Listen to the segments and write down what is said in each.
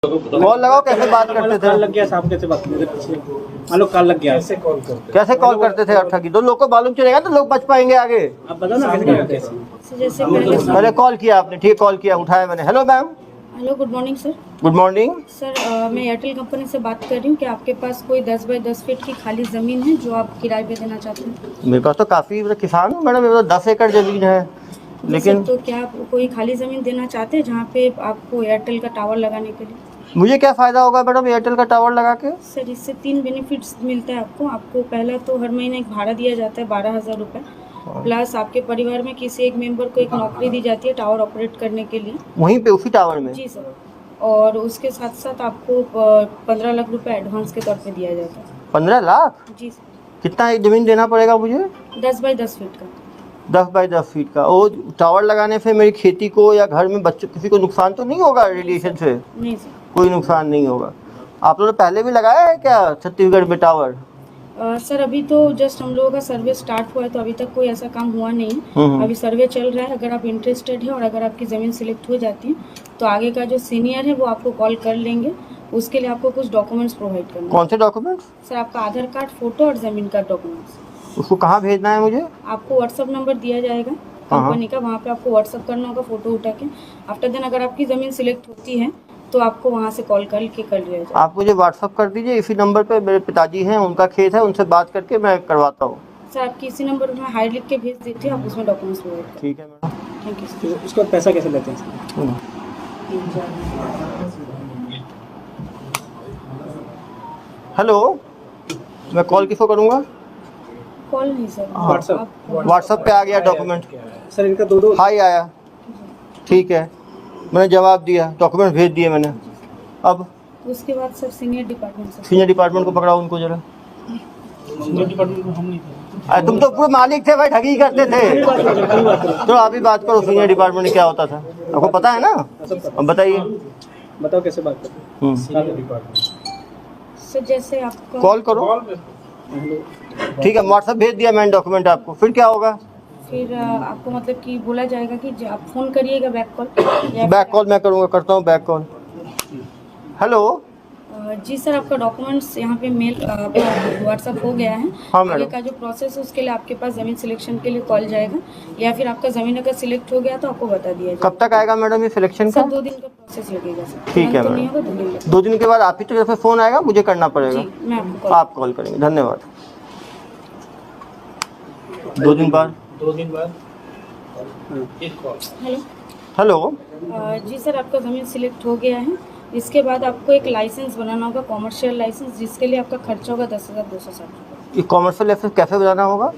Call लगाओ, कैसे बात करते थे? लग गया साहब, कैसे बात करते थे? मान लो कॉल लग गया, कैसे कॉल करते थे? ठगी दो लोग को मालूम चलेगा तो लोग बच पाएंगे आगे। आप बताओ ना कैसे करते हैं? जैसे पहले कॉल किया आपने, ठीक, कॉल किया, उठाया मैंने। Hello ma'am. Hello, good morning sir. Good morning sir मैं एयरटेल कंपनी से बात कर रही हूँ कि आपके पास कोई 10 बाई 10 फीट की खाली ज़मीन है जो आप किराए पे देना चाहते हैं? मेरे पास तो काफ़ी, किसान हूँ मैडम, मेरे पास 10 एकड़ ज़मीन है। लेकिन तो क्या आप कोई खाली ज़मीन देना चाहते हैं जहाँ पे आपको एयरटेल का टावर लगाने के लिए? मुझे क्या फ़ायदा होगा मैडम एयरटेल का टावर लगा के? सर इससे 3 बेनिफिट्स मिलता है आपको। पहला तो हर महीने एक भाड़ा दिया जाता है 12,000 रुपये, प्लस आपके परिवार में किसी एक मेंबर को एक नौकरी दी जाती है टावर ऑपरेट करने के लिए। वहीं पे उसी टावर में? जी सर। और उसके साथ साथ आपको 15 लाख रुपए एडवांस के तौर पे दिया जाता है। 15 लाख? जी सर। कितना एक ज़मीन देना पड़ेगा मुझे? 10 बाई 10 फीट का। 10 बाई 10 फीट का। वो टावर लगाने से मेरी खेती को या घर में बच्चों किसी को नुकसान तो नहीं होगा? रेडिएशन से नहीं सर, कोई नुकसान नहीं होगा। आप लोगों ने पहले भी लगाया है क्या छत्तीसगढ़ में टावर? सर अभी तो जस्ट हम लोगों का सर्वे स्टार्ट हुआ है, तो अभी तक कोई ऐसा काम हुआ नहीं है। अभी सर्वे चल रहा है। अगर आप इंटरेस्टेड है और अगर आपकी ज़मीन सिलेक्ट हो जाती है तो आगे का जो सीनियर है वो आपको कॉल कर लेंगे। उसके लिए आपको कुछ डॉक्यूमेंट्स प्रोवाइड करना है। कौन से डॉक्यूमेंट्स? सर आपका आधार कार्ड, फोटो और ज़मीन का डॉक्यूमेंट्स। उसको कहाँ भेजना है मुझे? आपको व्हाट्सअप नंबर दिया जाएगा कंपनी का, वहाँ पे आपको व्हाट्सअप करना होगा फ़ोटो उठा के। आफ्टर देन अगर आपकी ज़मीन सिलेक्ट होती है तो आपको वहाँ से कॉल करके कर लिया जाए। आप मुझे व्हाट्सअप कर दीजिए, इसी नंबर पे मेरे पिताजी हैं, उनका खेत है, उनसे बात करके मैं करवाता हूँ। सर आपकी इसी नंबर पर मैं हाई लिख के भेज देती हूँ, आप उसमें डॉक्यूमेंट्स प्रोवाइड करें। ठीक है मैडम। Thank you sir. उसका पैसा कैसे लेते हैं? हेलो, मैं कॉल किसको करूँगा? कॉल नहीं सर, व्हाट्सएप पे आ गया डॉक्यूमेंट। सर इनका दो हाई आया, ठीक है, मैंने जवाब दिया, डॉक्यूमेंट भेज दिए मैंने। अब उसके बाद सर सीनियर डिपार्टमेंट से। सीनियर डिपार्टमेंट को पकड़ाओ, उनको जरा। सीनियर डिपार्टमेंट को हम नहीं थे। अरे तुम तो पूरे मालिक थे भाई, ठगी करते थे। तो आप ही बात करो, सीनियर डिपार्टमेंट में क्या होता था आपको पता है ना? अब बताइए। बताओ कैसे बात करते हैं? सीनियर डिपार्टमेंट सर जैसे आपका कॉल करो, ठीक है, व्हाट्सएप भेज दिया मैंने डॉक्यूमेंट आपको। फिर क्या होगा? फिर आपको मतलब कि बोला जाएगा कि आप फ़ोन करिएगा बैक कॉल। बैक कॉल मैं करूँगा, करता हूँ बैक कॉल। हेलो जी सर, आपका डॉक्यूमेंट्स यहाँ पे मेल व्हाट्सअप हो गया है। हाँ आगे मैडम। का जो प्रोसेस है उसके लिए आपके पास ज़मीन सिलेक्शन के लिए कॉल जाएगा, या फिर आपका ज़मीन अगर सिलेक्ट हो गया तो आपको बता दिया जाएगा। कब तक आएगा मैडम ये सिलेक्शन का? सर 2 दिन का प्रोसेस लगेगा सर। ठीक है तो नहीं मैडम। होगा, 2 दिन लगेगा। 2 दिन के बाद आप ही तरफ से फ़ोन आएगा, मुझे करना पड़ेगा? जी मैं आपको आप कॉल करेंगे, धन्यवाद। 2 दिन बाद? 2 दिन बाद हेलो। हेलो जी सर, आपका ज़मीन सिलेक्ट हो गया है। इसके बाद आपको एक लाइसेंस बनाना होगा, कॉमर्शियल लाइसेंस, जिसके लिए आपका खर्चा होगा 10,260 रुपये। ये कॉमर्शियल लाइसेंस कैसे बनाना होगा?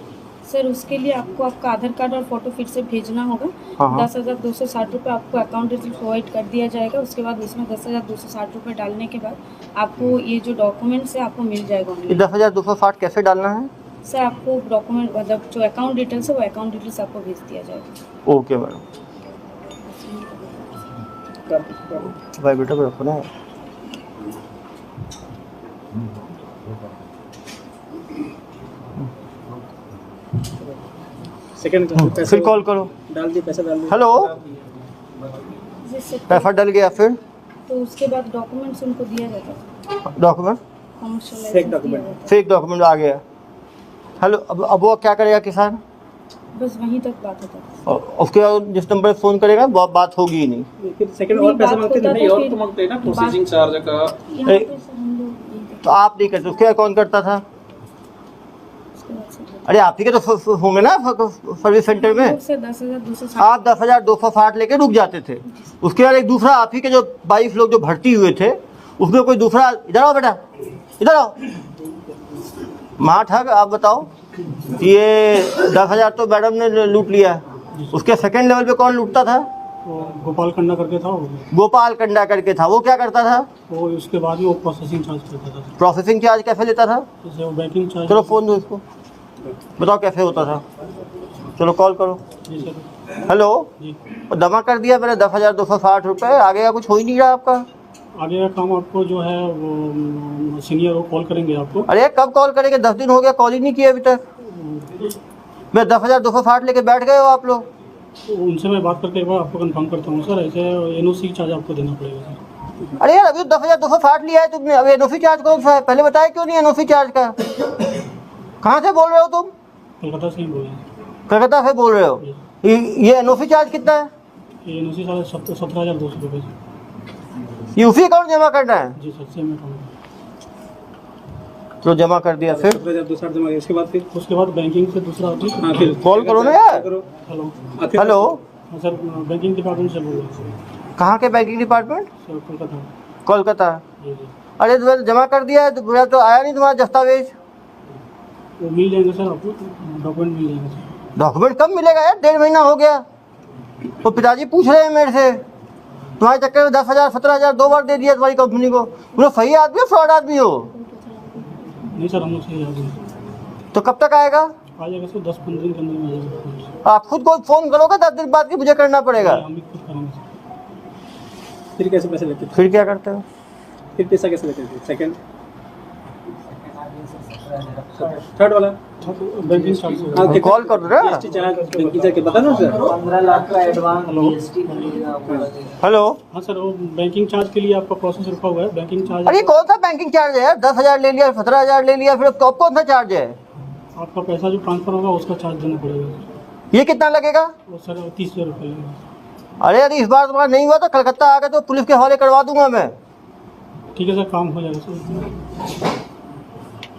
सर उसके लिए आपको आपका आधार कार्ड और फोटो फिर से भेजना होगा। हाँ। 10,260 रुपये आपको अकाउंट डिटेल प्रोवाइड कर दिया जाएगा। उसके बाद उसमें 10,260 रुपये डालने के बाद आपको ये जो डॉक्यूमेंट्स है आपको मिल जाएगा ये ऑनलाइन। 10,260 कैसे डालना है? सर आपको डॉक्यूमेंट मतलब जो अकाउंट डिटेल्स है वो अकाउंट डिटेल्स आपको भेज दिया जाएगा। Okay madam. भाई बेटा को रखो ना। सेकंड फिर कॉल करो। डाल दिए, पैसा डाल दिए। हेलो, जी सर। पैसा डल गया, फिर तो उसके बाद डॉक्यूमेंट्स उनको दिया जाता है, document? Commercial Fake licence document। दिया जाता है। फेक डॉक्यूमेंट आ गया। हेलो, अब वो क्या करेगा किसान? बस वहीं तक बात होता है। और उसके बाद जिस नंबर पे फ़ोन करेगा वो बात होगी ही नहीं। फिर सेकंड और पैसा मांगते बात नहीं? होता और था तो मांगते हैं ना, फिर प्रोसेसिंग चार्ज का। यहाँ पे सर हम लोग यही तो आप नहीं करते, उसके बाद कौन करता था? उसके बाद सर अरे आप ही के तो होंगे ना सर्विस सेंटर में। सर 10,260। आप 10,260 लेके रुक जाते थे। उसके बाद एक दूसरा आप ही के जो 22 लोग जो भर्ती हुए थे उसमें कोई दूसरा, इधर आओ बेटा, इधर आओ, माँ ठग। आप बताओ, ये 10,000 तो मैडम ने लूट लिया, उसके सेकंड लेवल पे कौन लूटता था? गोपाल कंडा करके था वो। गोपाल कंडा करके था, वो क्या करता था? वो उसके बाद ही वो प्रोसेसिंग चार्ज करता था। प्रोसेसिंग चार्ज कैसे लेता था? जैसे वो बैंकिंग चार्ज। चलो फ़ोन दो इसको, बताओ कैसे होता था। चलो कॉल करो। जी सर। हेलो, जी। जमा कर दिया मैंने 10,260 रुपये, आगे का कुछ हो ही नहीं रहा आपका। आगे का काम आपको जो है वो सीनियर वो कॉल करेंगे आपको। अरे कब कॉल करेंगे? 10 दिन हो गया, कॉल ही नहीं किया अभी तक। मैं 10,260 लेके बैठ गए हो आप लोग। उनसे मैं बात करके एक बार आपको कंफर्म करता हूँ सर। ऐसे एनओसी चार्ज आपको देना पड़ेगा सर। अरे यार अभी तो 10,260 लिया है तुमने, अब एनओसी चार्ज कौन सा है पहले बताया क्यों नहीं एनओसी चार्ज का? कहाँ से बोल रहे हो तुम? कोलकाता से ही बोल रहे हैं। कलकत्ता से बोल रहे हो? ये एनओसी चार्ज कितना है? ये एनओसी साढ़े 17,200 रुपये। ये उसी अकाउंट जमा करना है? जी सर, सेम अकाउंट। तो जमा कर दिया, फिर 17,260 जमा किया, उसके बाद बैंकिंग से दूसरा ऑफिस। हाँ फिर कॉल करो ना यार। करो। हेलो हाँ, फिर हेलो, हाँ सर, बैंकिंग डिपार्टमेंट से बोल रहे हैं कहाँ के banking department? Sir, Kolkata. Kolkata. जी जी, अरे तुम्हें जमा कर दिया है तो मेरा तो आया नहीं तुम्हारा दस्तावेज। वो मिल जाएंगे सर आपको, डॉक्यूमेंट मिल जाएंगे सर। डॉक्यूमेंट कब मिलेगा यार? 1.5 महीना हो गया। तो पिताजी पूछ रहे हैं मेरे से, तुम्हारे चक्कर में 10,000 17,000 2 बार दे दिया तुम्हारी कंपनी को। बोलो सही आदमी हो फ्रॉड आदमी हो? नहीं सर, हम लोग सही आ जाएंगे। तो कब तक आएगा? आ जाएगा सर, 10-15 दिन के अंदर में आ जाएगा। आप खुद को फोन करोगे 10 दिन बाद की मुझे करना पड़ेगा? हम भी खुद करेंगे सर। फिर कैसे पैसे लेते थे? फिर क्या करते हो? फिर पैसा कैसे लेते थे? सेकंड थर्ड वाला बैंकिंग चार्ज से। हाँ, कॉल कर दो ना। GST चार्ज बैंकिंग चार्ज के बता दो सर। 15 लाख का एडवांस हेलो। GST लगेगा। हेलो, हाँ सर, वो बैंकिंग चार्ज के लिए आपका प्रोसेस रुका हुआ है। बैंकिंग चार्ज अरे कौन सा बैंकिंग चार्ज है यार? 10,000 ले लिया, 17,000 ले लिया, फिर अब कौन सा चार्ज है? आपका पैसा जो ट्रांसफर होगा उसका चार्ज देना पड़ेगा। ये कितना लगेगा? वो सर 30,000 रुपये लगेगा। अरे यदि इस बार तुम्हारा नहीं हुआ तो कलकत्ता आकर तो पुलिस के हवाले करवा दूंगा मैं। ठीक है सर, काम हो जाएगा सर।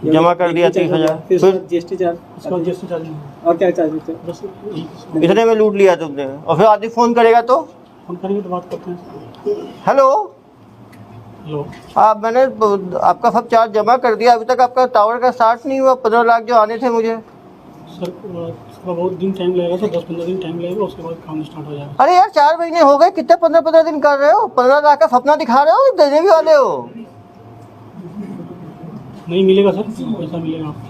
जमा कर दिया 30,000। फिर फिर GST चार्ज, उसका GST चार्ज नहीं, और क्या चार्ज लेते हो? बस यही। इतने में लूट लिया तुमने। और फिर आदमी फोन करेगा तो फोन करेंगे तो बात करते हैं। Hello, hello. मैंने आपका सब चार्ज जमा कर दिया, अभी तक आपका टावर का स्टार्ट नहीं हुआ। 15 लाख जो आने थे मुझे। सर उसका बहुत दिन टाइम लगेगा सर, 10-15 दिन टाइम लगेगा, उसके बाद काम स्टार्ट हो जाएगा। अरे यार 4 महीने हो गए, कितने 15-15 दिन कर रहे हो? 15 लाख का सपना दिखा रहे हो, देने भी वाले हो? नहीं मिलेगा सर, पैसा मिलेगा आपको।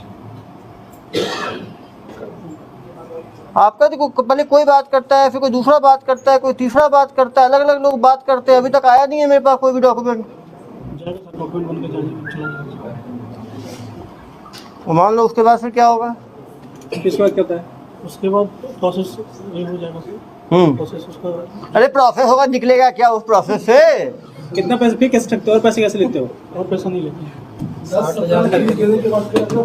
आपका तो पहले कोई बात करता है, फिर कोई दूसरा बात करता है, कोई तीसरा बात करता है, अलग अलग लोग बात करते हैं। अभी तक आया नहीं है मेरे पास कोई भी डॉक्यूमेंट। जाएगा सर, डॉक्यूमेंट बन के चला जाएगा। मान लो उसके बाद फिर क्या होगा? इसके बाद क्या होता है? उसके बाद प्रोसेस ये हो जाएगा सर। प्रोसेस उसका अरे प्रोसेस होगा, निकलेगा क्या उस प्रोसेस से? कितना पैसे फिर कैसे सकते हो? और पैसे कैसे लेते हो? और पैसा नहीं लेते हैं। 60,000